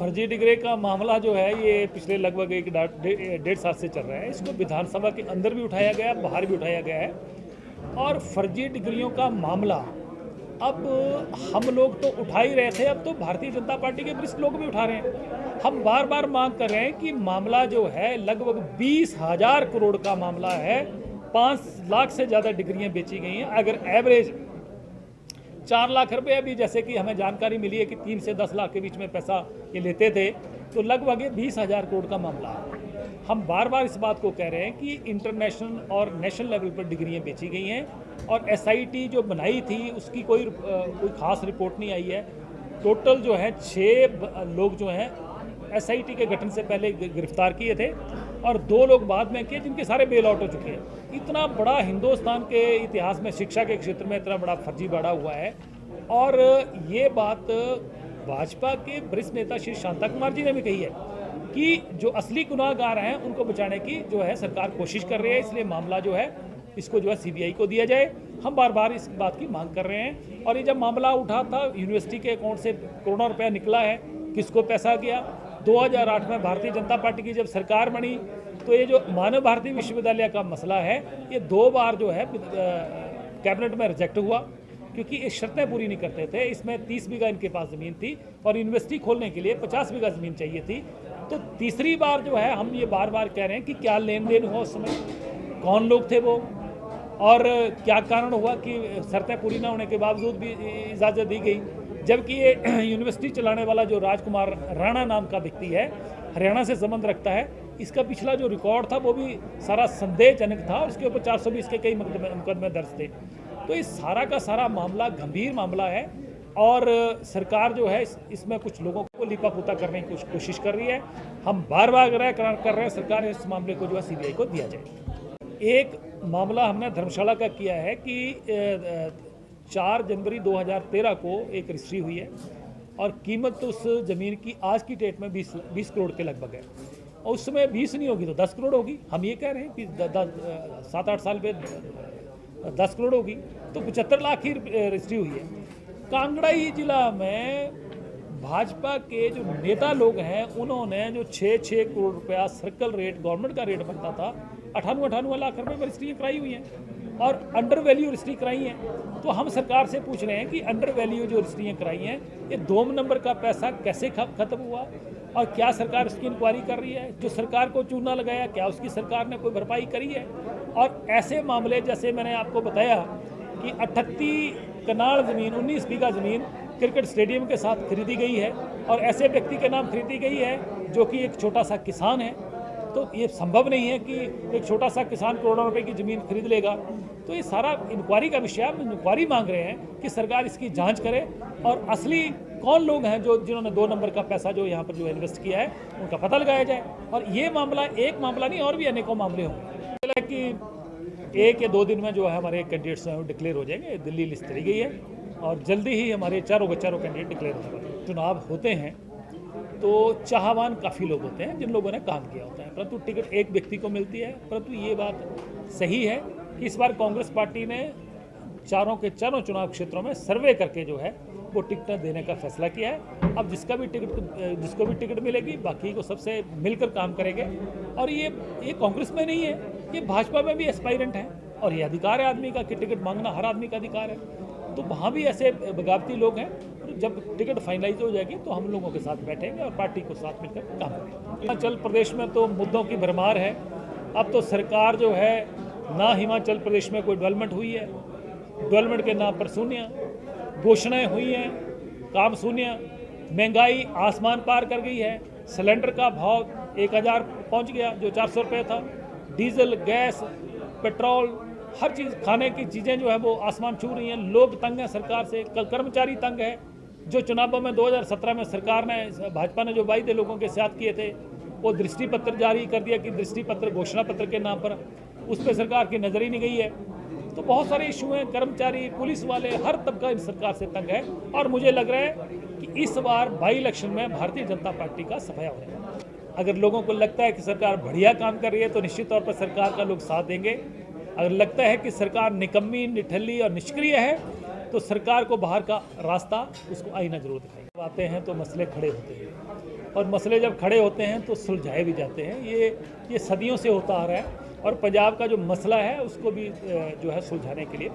फर्जी डिग्री का मामला जो है ये पिछले लगभग एक डेढ़ साल से चल रहा है। इसको विधानसभा के अंदर भी उठाया गया, बाहर भी उठाया गया है। और फर्जी डिग्रियों का मामला अब हम लोग तो उठा ही रहे थे, अब तो भारतीय जनता पार्टी के वरिष्ठ लोग भी उठा रहे हैं। हम बार बार मांग कर रहे हैं कि मामला जो है लगभग 20,000 करोड़ का मामला है। 5 लाख से ज़्यादा डिग्रियां बेची गई हैं। अगर एवरेज 4 लाख रुपये अभी जैसे कि हमें जानकारी मिली है कि 3 से 10 लाख के बीच में पैसा ये लेते थे, तो लगभग 20,000 करोड़ का मामला है। हम बार बार इस बात को कह रहे हैं कि इंटरनेशनल और नेशनल लेवल पर डिग्रियां बेची गई हैं और एसआईटी जो बनाई थी उसकी कोई खास रिपोर्ट नहीं आई है। टोटल जो है 6 लोग जो हैं एसआईटी के गठन से पहले गिरफ्तार किए थे और 2 लोग बाद में किए, जिनके सारे बेल आउट हो चुके हैं। इतना बड़ा हिंदुस्तान के इतिहास में शिक्षा के क्षेत्र में इतना बड़ा फर्जी बढ़ा हुआ है। और ये बात भाजपा के वरिष्ठ नेता श्री शांता कुमार जी ने भी कही है कि जो असली गुनाहगार हैं उनको बचाने की जो है सरकार कोशिश कर रही है, इसलिए मामला जो है इसको जो है सीबीआई को दिया जाए। हम बार बार इस बात की मांग कर रहे हैं। और ये जब मामला उठा था, यूनिवर्सिटी के अकाउंट से करोड़ों रुपया निकला है, किसको पैसा गया। 2008 में भारतीय जनता पार्टी की जब सरकार बनी तो ये जो मानव भारती विश्वविद्यालय का मसला है ये 2 बार जो है कैबिनेट में रिजेक्ट हुआ, क्योंकि ये शर्तें पूरी नहीं करते थे। इसमें 30 बीघा इनके पास ज़मीन थी और यूनिवर्सिटी खोलने के लिए 50 बीघा ज़मीन चाहिए थी। तो तीसरी बार जो है हम ये बार बार कह रहे हैं कि क्या लेन देन हुआ उस समय, कौन लोग थे वो, और क्या कारण हुआ कि शर्तें पूरी ना होने के बावजूद भी इजाज़त दी गई। जबकि ये यूनिवर्सिटी चलाने वाला जो राजकुमार राणा नाम का व्यक्ति है, हरियाणा से संबंध रखता है, इसका पिछला जो रिकॉर्ड था वो भी सारा संदेहजनक था और इसके ऊपर 420 के कई मुकदमे दर्ज थे। तो ये सारा का सारा मामला गंभीर मामला है और सरकार जो है इसमें कुछ लोगों को लिपापोता करने की कोशिश कर रही है। हम बार बार कर रहे हैं सरकार इस मामले को जो है सीबीआई को दिया जाए। एक मामला हमने धर्मशाला का किया है कि 4 जनवरी 2013 को एक रजिस्ट्री हुई है और कीमत उस ज़मीन की आज की डेट में 20 करोड़ के लगभग है। और उस समय 20 नहीं होगी तो 10 करोड़ होगी। हम ये कह रहे हैं कि 7-8 साल पे 10 करोड़ होगी, तो 75 लाख ही रजिस्ट्री हुई है। कांगड़ाई जिला में भाजपा के जो नेता लोग हैं उन्होंने जो 6-6 करोड़ रुपया सर्कल रेट गवर्नमेंट का रेट बनता था 58 लाख रुपए पर रजिस्ट्री कराई हुई हैं और अंडर वैल्यू रजिस्ट्री कराई हैं। तो हम सरकार से पूछ रहे हैं कि अंडर वैल्यू जो रजिस्ट्रियाँ कराई हैं ये 2 नंबर का पैसा कैसे खत्म हुआ और क्या सरकार उसकी इंक्वायरी कर रही है। जो सरकार को चूना लगाया क्या उसकी सरकार ने कोई भरपाई करी है। और ऐसे मामले जैसे मैंने आपको बताया कि 38 कनाल ज़मीन 19 बीघा ज़मीन क्रिकेट स्टेडियम के साथ खरीदी गई है और ऐसे व्यक्ति के नाम खरीदी गई है जो कि एक छोटा सा किसान है। तो ये संभव नहीं है कि एक छोटा सा किसान करोड़ों रुपए की ज़मीन खरीद लेगा। तो ये सारा इंक्वायरी का विषय है। हम इंक्वायरी मांग रहे हैं कि सरकार इसकी जांच करे और असली कौन लोग हैं जो जिन्होंने 2 नंबर का पैसा जो यहाँ पर जो इन्वेस्ट किया है उनका पता लगाया जाए। और ये मामला एक मामला नहीं और भी अनेकों मामले होंगे कि 1 या 2 दिन में जो है हमारे कैंडिडेट्स हैं वो डिक्लेयर हो जाएंगे। दिल्ली लिस्ट चली गई है और जल्दी ही हमारे चारों कैंडिडेट डिक्लेयर होने वाले। चुनाव होते हैं तो चाहवान काफ़ी लोग होते हैं जिन लोगों ने काम किया होता है, परंतु टिकट एक व्यक्ति को मिलती है। परंतु ये बात सही है कि इस बार कांग्रेस पार्टी ने चारों चुनाव क्षेत्रों में सर्वे करके जो है वो टिकट देने का फैसला किया है। अब जिसको भी टिकट मिलेगी बाकी को सबसे मिलकर काम करेंगे। और ये कांग्रेस में नहीं है, ये भाजपा में भी एस्पायरेंट है और ये अधिकार है आदमी का कि टिकट मांगना हर आदमी का अधिकार है। तो वहाँ भी ऐसे बगावती लोग हैं। जब टिकट फाइनलाइज हो जाएगी तो हम लोगों के साथ बैठेंगे और पार्टी को साथ मिलकर काम करेंगे। हिमाचल प्रदेश में तो मुद्दों की भरमार है। अब तो सरकार जो है ना हिमाचल प्रदेश में कोई डेवलपमेंट हुई है, डेवलपमेंट के नाम पर शून्य, घोषणाएं हुई हैं, काम शून्य, महंगाई आसमान पार कर गई है। सिलेंडर का भाव 1000 पहुँच गया जो 400 रुपये था। डीजल, गैस, पेट्रोल, हर चीज़ खाने की चीज़ें जो है वो आसमान छू रही हैं। लोग तंग हैं सरकार से, कर्मचारी तंग है। जो चुनावों में 2017 में सरकार ने भाजपा ने जो वायदे लोगों के साथ किए थे वो दृष्टि पत्र जारी कर दिया कि दृष्टि पत्र घोषणा पत्र के नाम पर, उस पर सरकार की नज़र ही नहीं गई है। तो बहुत सारे इशू हैं, कर्मचारी, पुलिस वाले, हर तबका इस सरकार से तंग है। और मुझे लग रहा है कि इस बार बाई इलेक्शन में भारतीय जनता पार्टी का सफाया हो जाएगा। अगर लोगों को लगता है कि सरकार बढ़िया काम कर रही है तो निश्चित तौर पर सरकार का लोग साथ देंगे। अगर लगता है कि सरकार निकम्मी, निठल्ली और निष्क्रिय है तो सरकार को बाहर का रास्ता उसको आईना जरूर दिखाएंगे। जब आते हैं तो मसले खड़े होते हैं और मसले जब खड़े होते हैं तो सुलझाए भी जाते हैं। ये सदियों से होता आ रहा है और पंजाब का जो मसला है उसको भी जो है सुलझाने के लिए